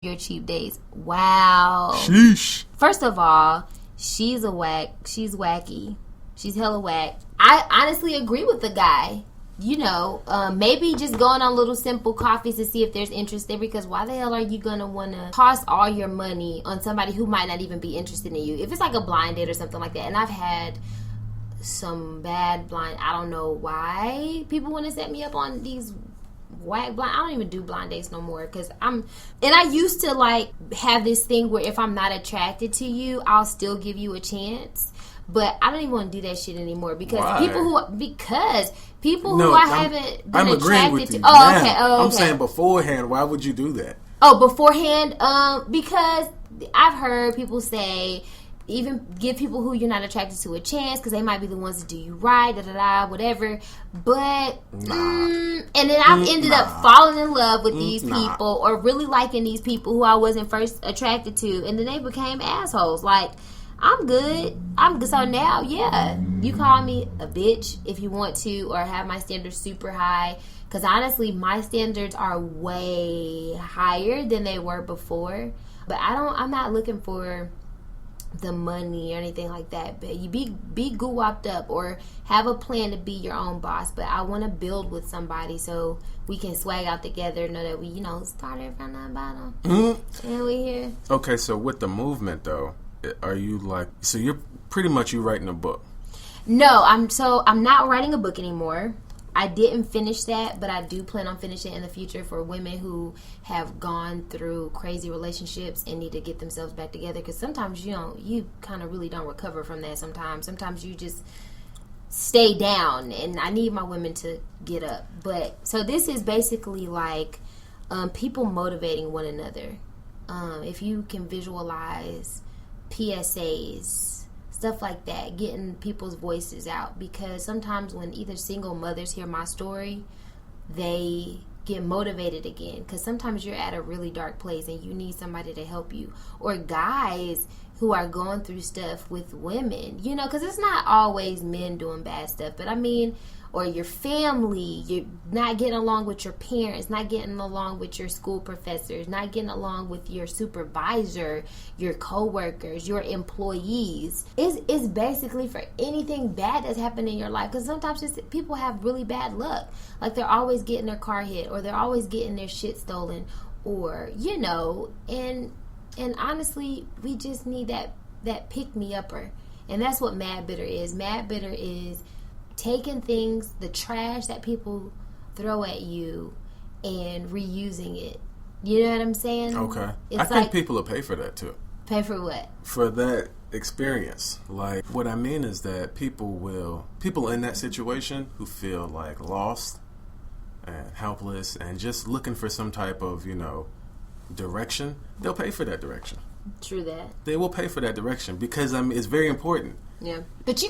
your cheap dates. Wow. Sheesh. First of all, she's wacky. She's hella whack. I honestly agree with the guy. You know, maybe just going on little simple coffees to see if there's interest there, because why the hell are you going to want to toss all your money on somebody who might not even be interested in you? If it's like a blind date or something like that, and I've had some bad blind, I don't know why people want to set me up on these whack blind. I don't even do blind dates no more, because I used to like have this thing where if I'm not attracted to you, I'll still give you a chance. But I don't even want to do that shit anymore, because people who I haven't been attracted to. Oh, okay. I'm saying beforehand, why would you do that? Oh, beforehand, because I've heard people say, even give people who you're not attracted to a chance, because they might be the ones that do you right, whatever. But and then I've ended up falling in love with these people, or really liking these people who I wasn't first attracted to, and then they became assholes. Like, I'm good. So now, yeah, you call me a bitch if you want to, or have my standards super high. Because honestly, my standards are way higher than they were before. But I'm not looking for the money or anything like that. But you be goo-wopped up, or have a plan to be your own boss. But I want to build with somebody so we can swag out together. Know that we, started from the bottom, and we here. Okay, so with the movement though, are you you're pretty much writing a book? No, I'm not writing a book anymore. I didn't finish that, but I do plan on finishing it in the future for women who have gone through crazy relationships and need to get themselves back together. Because sometimes you kind of really don't recover from that. Sometimes you just stay down, and I need my women to get up. But so this is basically like people motivating one another. If you can visualize PSAs, stuff like that, getting people's voices out, because sometimes when either single mothers hear my story, they get motivated again, because sometimes you're at a really dark place and you need somebody to help you, or guys who are going through stuff with women, because it's not always men doing bad stuff, but I mean, or your family, you're not getting along with your parents, not getting along with your school professors, not getting along with your supervisor, your coworkers, your employees. It's basically for anything bad that's happened in your life, because sometimes people have really bad luck. Like, they're always getting their car hit, or they're always getting their shit stolen, or, and honestly, we just need that pick-me-upper. And that's what Mad Bitter is. Mad Bitter is taking things, the trash that people throw at you, and reusing it. You know what I'm saying? Okay. I think people will pay for that too. Pay for what? For that experience. Like, what I mean is that people in that situation who feel like lost and helpless and just looking for some type of, direction, they'll pay for that direction. True that. They will pay for that direction, because it's very important. Yeah, but you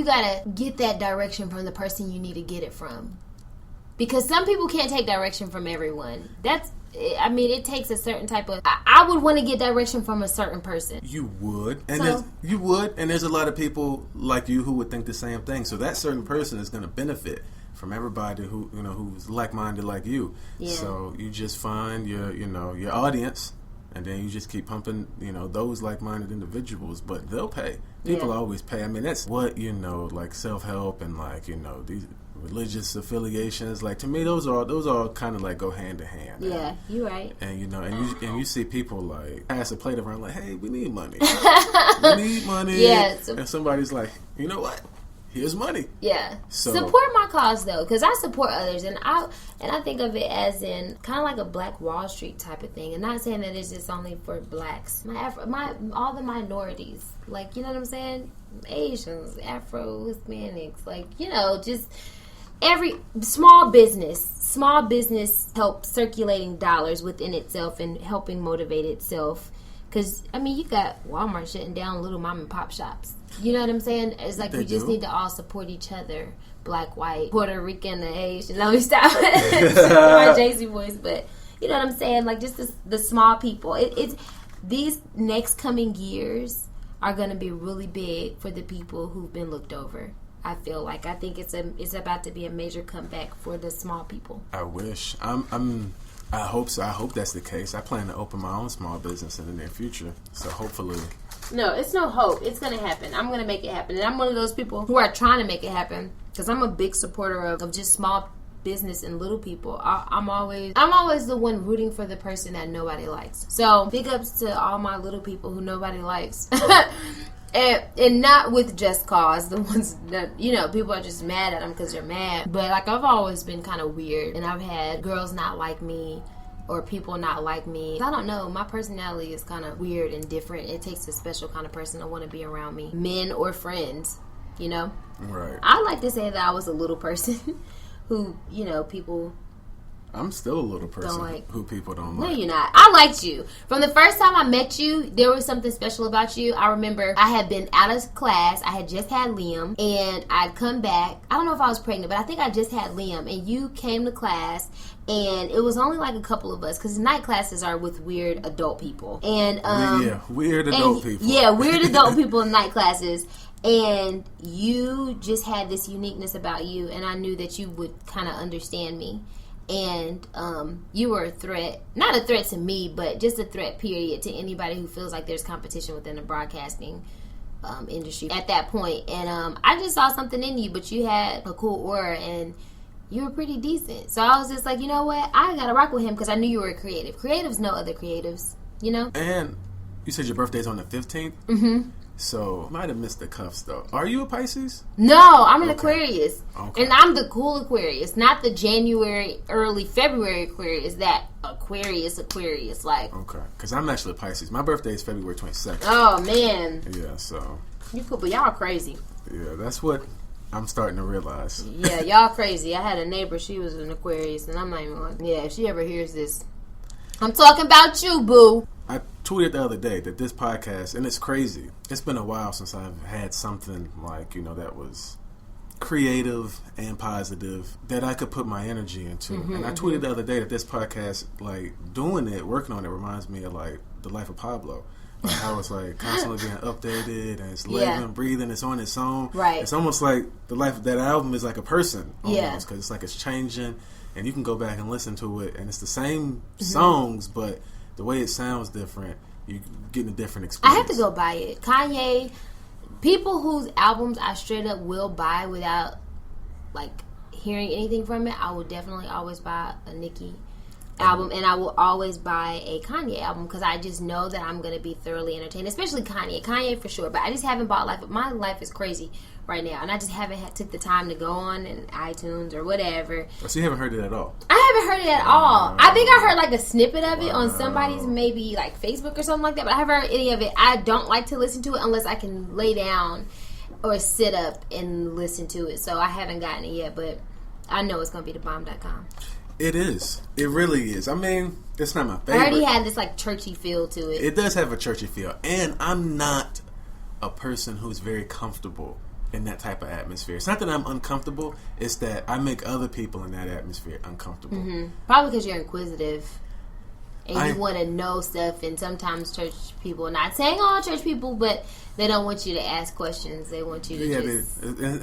gotta get that direction from the person you need to get it from, because some people can't take direction from everyone. It takes a certain type of. I would want to get direction from a certain person. You would, and there's a lot of people like you who would think the same thing. So that certain person is going to benefit from everybody who who's like-minded like you. Yeah. So you just find your audience. And then you just keep pumping, those like-minded individuals, but they'll pay. People always pay. I mean, that's what, like self-help and these religious affiliations. Like, to me, those all kind of like go hand to hand. Yeah, you're right. And you see people like pass a plate around like, hey, we need money. Yeah. And somebody's like, you know what? Here's money. Yeah. So, support my cause though, because I support others, and I think of it as in kind of like a Black Wall Street type of thing, and not saying that it's just only for blacks. All the minorities, like, you know what I'm saying? Asians, Afro, Hispanics, like, just every small business helps circulating dollars within itself and helping motivate itself. Because, you got Walmart shutting down little mom and pop shops. You know what I'm saying? It's like we just need to all support each other. Black, white, Puerto Rican, and Asian. Let me stop my Jay-Z voice. But you know what I'm saying? Like, just the small people. It's these next coming years are going to be really big for the people who've been looked over. I feel like. I think it's about to be a major comeback for the small people. I wish. I'm I hope so. I hope that's the case. I plan to open my own small business in the near future. So hopefully. No, it's no hope. It's going to happen. I'm going to make it happen. And I'm one of those people who are trying to make it happen because I'm a big supporter of just small business and little people. I'm always the one rooting for the person that nobody likes. So big ups to all my little people who nobody likes. And not with just cause. The ones that, people are just mad at them because they're mad. But like, I've always been kind of weird, and I've had girls not like me or people not like me. I don't know. My personality is kind of weird and different. It takes a special kind of person to want to be around me, men or friends. Right. I like to say that I was a little person who people. I'm still a little person who people don't like. No, you're not. I liked you. From the first time I met you, there was something special about you. I remember I had been out of class. I had just had Liam, and I'd come back. I don't know if I was pregnant, but I think I just had Liam, and you came to class, and it was only like a couple of us, because night classes are with weird adult people. And weird adult people. Yeah, weird adult people in night classes. And you just had this uniqueness about you, and I knew that you would kind of understand me. And you were a threat, not a threat to me, but just a threat, period, to anybody who feels like there's competition within the broadcasting industry at that point. And I just saw something in you, but you had a cool aura, and you were pretty decent. So I was just like, you know what? I got to rock with him because I knew you were a creative. Creatives know other creatives, And you said your birthday's on the 15th? Mm-hmm. So, might have missed the cuffs, though. Are you a Pisces? No, I'm an Aquarius. Okay. And I'm the cool Aquarius, not the January, early February Aquarius, that Aquarius, like. Okay. Because I'm actually a Pisces. My birthday is February 22nd. Oh, man. Yeah, so. You cool, but y'all crazy. Yeah, that's what I'm starting to realize. Yeah, y'all crazy. I had a neighbor, she was an Aquarius, and I'm not even like, if she ever hears this, I'm talking about you, boo. I tweeted the other day that this podcast, and it's crazy, it's been a while since I've had something like, that was creative and positive that I could put my energy into. And I tweeted the other day that this podcast, like, doing it, working on it, reminds me of, like, the life of Pablo. Like, how it's, like, constantly being updated, and it's living, breathing, it's on its own. Right. It's almost like the life of that album is like a person, almost, because it's like it's changing, and you can go back and listen to it, and it's the same songs, but the way it sounds different. You're getting a different experience. I have to go buy it. Kanye, people whose albums I straight up will buy without, like, hearing anything from it, I will definitely always buy a Nicki album, and I will always buy a Kanye album, because I just know that I'm going to be thoroughly entertained, especially Kanye for sure, but I just haven't bought Life. My life is crazy right now, and I just haven't took the time to go on and iTunes or whatever. So you haven't heard it at all? I haven't heard it at all. I think I heard like a snippet of it on somebody's maybe like Facebook or something like that, but I haven't heard any of it. I don't like to listen to it unless I can lay down or sit up and listen to it, so I haven't gotten it yet, but I know it's going to be thebomb.com. It is. It really is. I mean, it's not my favorite. I already had this like churchy feel to it. It does have a churchy feel, and I'm not a person who's very comfortable in that type of atmosphere. It's not that I'm uncomfortable, it's that I make other people in that atmosphere uncomfortable. Probably because you're inquisitive and you want to know stuff, and sometimes church people, not saying all church people, but they don't want you to ask questions. They want you to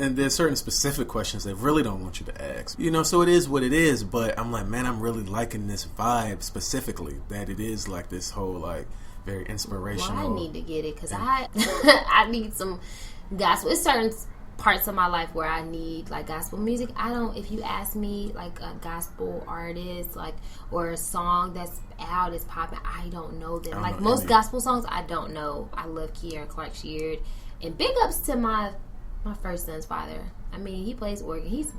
and there's certain specific questions they really don't want you to ask. So it is what it is, but I'm like, man, I'm really liking this vibe specifically, that it is like this whole like very inspirational. Well, I need to get it because I need some gospel. It's certain parts of my life where I need like gospel music. If you ask me like a gospel artist like or a song that's out is popping, I don't know them. Like most gospel songs I don't know. I love Keira Clark Sheard, and big ups to my first son's father. I mean, he plays organ. He's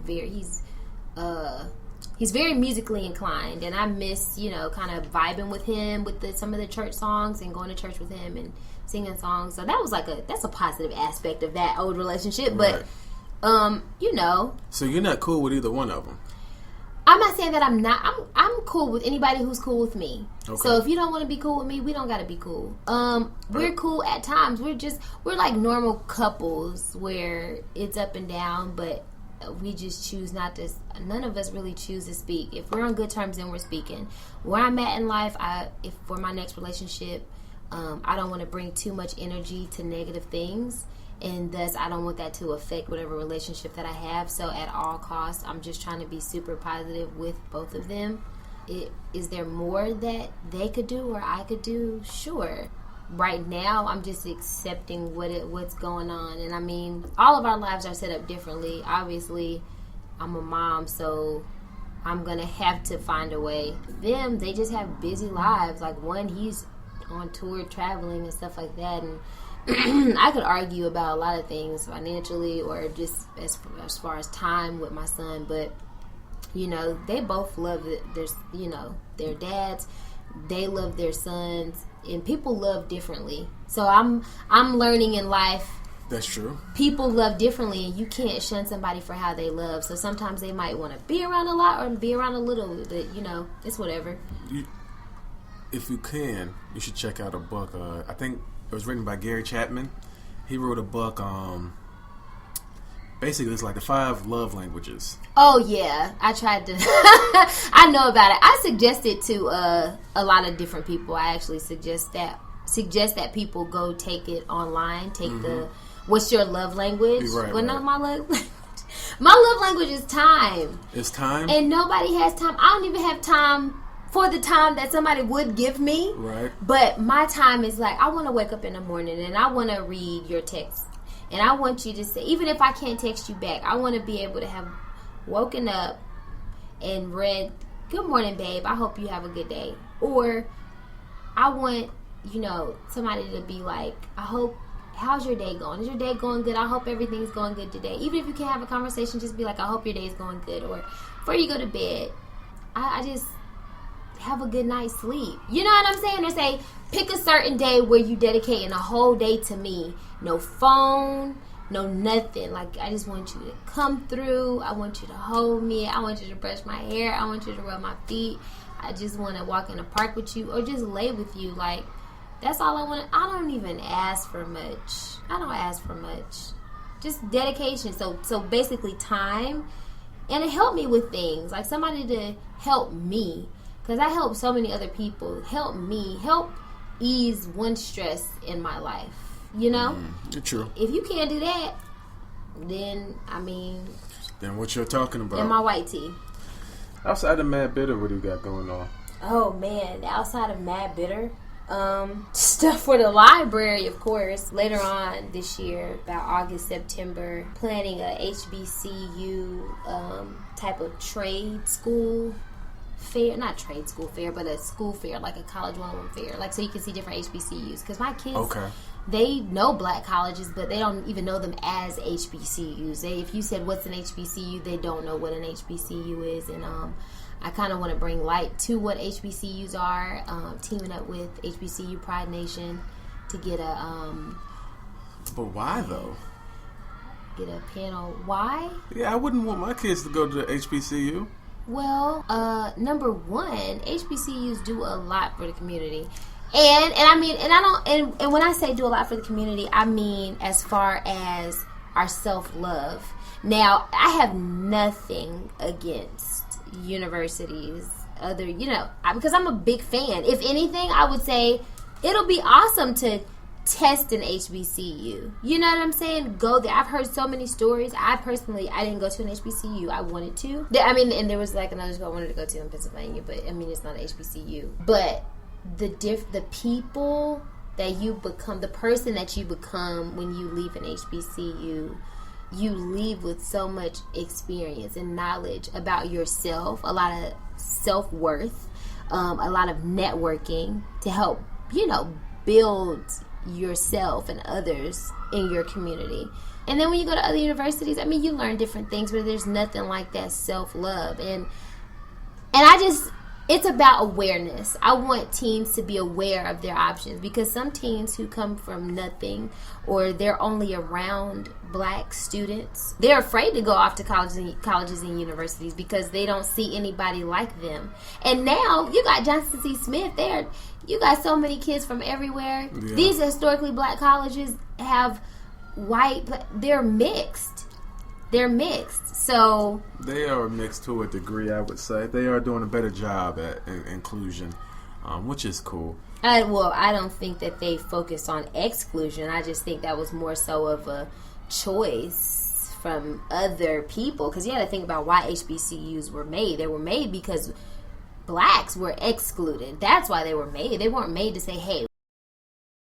very musically inclined, and I miss kind of vibing with him with some of the church songs and going to church with him and singing songs. So that was that's a positive aspect of that old relationship. But So you're not cool with either one of them? I'm not saying that I'm not. I'm cool with anybody who's cool with me. Okay. So if you don't want to be cool with me, we don't got to be cool. We're cool at times. We're like normal couples where it's up and down, but we just choose not to. None of us really choose to speak. If we're on good terms, then we're speaking. Where I'm at in life, if for my next relationship, I don't want to bring too much energy to negative things, and thus I don't want that to affect whatever relationship that I have. So at all costs, I'm just trying to be super positive with both of them. is there more that they could do or I could do? Sure. Right now, I'm just accepting what's going on. And I mean, all of our lives are set up differently. Obviously, I'm a mom, so I'm going to have to find a way. Them, they just have busy lives. Like, one, he's on tour traveling and stuff like that. And I could argue about a lot of things financially or just as far as time with my son. But, you know, they both love their dads. They love their sons. And people love differently. So I'm learning in life. That's true. People love differently, and you can't shun somebody for how they love. So sometimes they might want to be around a lot or be around a little, but you know, it's whatever. If you can, you should check out a book. I think it was written by Gary Chapman. He wrote a book. Basically, it's like the 5 love languages. Oh yeah, I tried to. I know about it. I suggest it to a lot of different people. I actually suggest that people go take it online. Take the what's your love language? Not my love language. My love language is time. It's time, and nobody has time. I don't even have time for the time that somebody would give me. Right. But my time is like, I want to wake up in the morning and I want to read your text. And I want you to say, even if I can't text you back, I want to be able to have woken up and read, good morning, babe, I hope you have a good day. Or I want, you know, somebody to be like, how's your day going? Is your day going good? I hope everything's going good today. Even if you can't have a conversation, just be like, I hope your day's going good. Or before you go to bed, I just have a good night's sleep. You know what I'm saying? Or say, pick a certain day where you dedicating a whole day to me. No phone, no nothing. Like, I just want you to come through. I want you to hold me. I want you to brush my hair. I want you to rub my feet. I just want to walk in the park with you or just lay with you. Like, that's all I want. I don't even ask for much. I don't ask for much. Just dedication. So basically time. And it helped me with things. Like, somebody to help me. Because I help so many other people. Help me. Help ease one stress in my life. You know? True. If you can't do that, then, I mean... Then what you're talking about. And my white tea. Outside of Mad Bitter, what do you got going on? Oh, man. Outside of Mad Bitter, stuff for the library, of course. Later on this year, about August, September, planning a HBCU type of trade school fair, not trade school fair, but a school fair, like a college one-on-one fair, like so you can see different HBCUs. Because my kids, they know black colleges, but they don't even know them as HBCUs. If you said what's an HBCU, they don't know what an HBCU is, and I kind of want to bring light to what HBCUs are, teaming up with HBCU Pride Nation to get a. But why though? Get a panel. Why? Yeah, I wouldn't want my kids to go to the HBCU. Well, number one, HBCUs do a lot for the community. And I mean, and I don't, and when I say do a lot for the community, I mean as far as our self-love. Now, I have nothing against universities, because I'm a big fan. If anything, I would say it'll be awesome to test an HBCU. You know what I'm saying? Go there. I've heard so many stories. I didn't go to an HBCU. I wanted to. I mean, and there was like another school I wanted to go to in Pennsylvania, but I mean, it's not an HBCU. But the people that you become, the person that you become when you leave an HBCU, you leave with so much experience and knowledge about yourself, a lot of self-worth, a lot of networking to help, build yourself and others in your community. And then when you go to other universities, I mean, you learn different things, but there's nothing like that self-love. And it's about awareness. I want teens to be aware of their options, because some teens who come from nothing, or they're only around black students, they're afraid to go off to colleges and universities because they don't see anybody like them. And now you got Johnson C. Smith there. You got so many kids from everywhere. Yeah. These historically black colleges have they're mixed. They're mixed. So they are mixed to a degree, I would say. They are doing a better job at inclusion, which is cool. I don't think that they focused on exclusion. I just think that was more so of a choice from other people. Because you got to think about why HBCUs were made. They were made because blacks were excluded. That's why they were made. They weren't made to say, hey,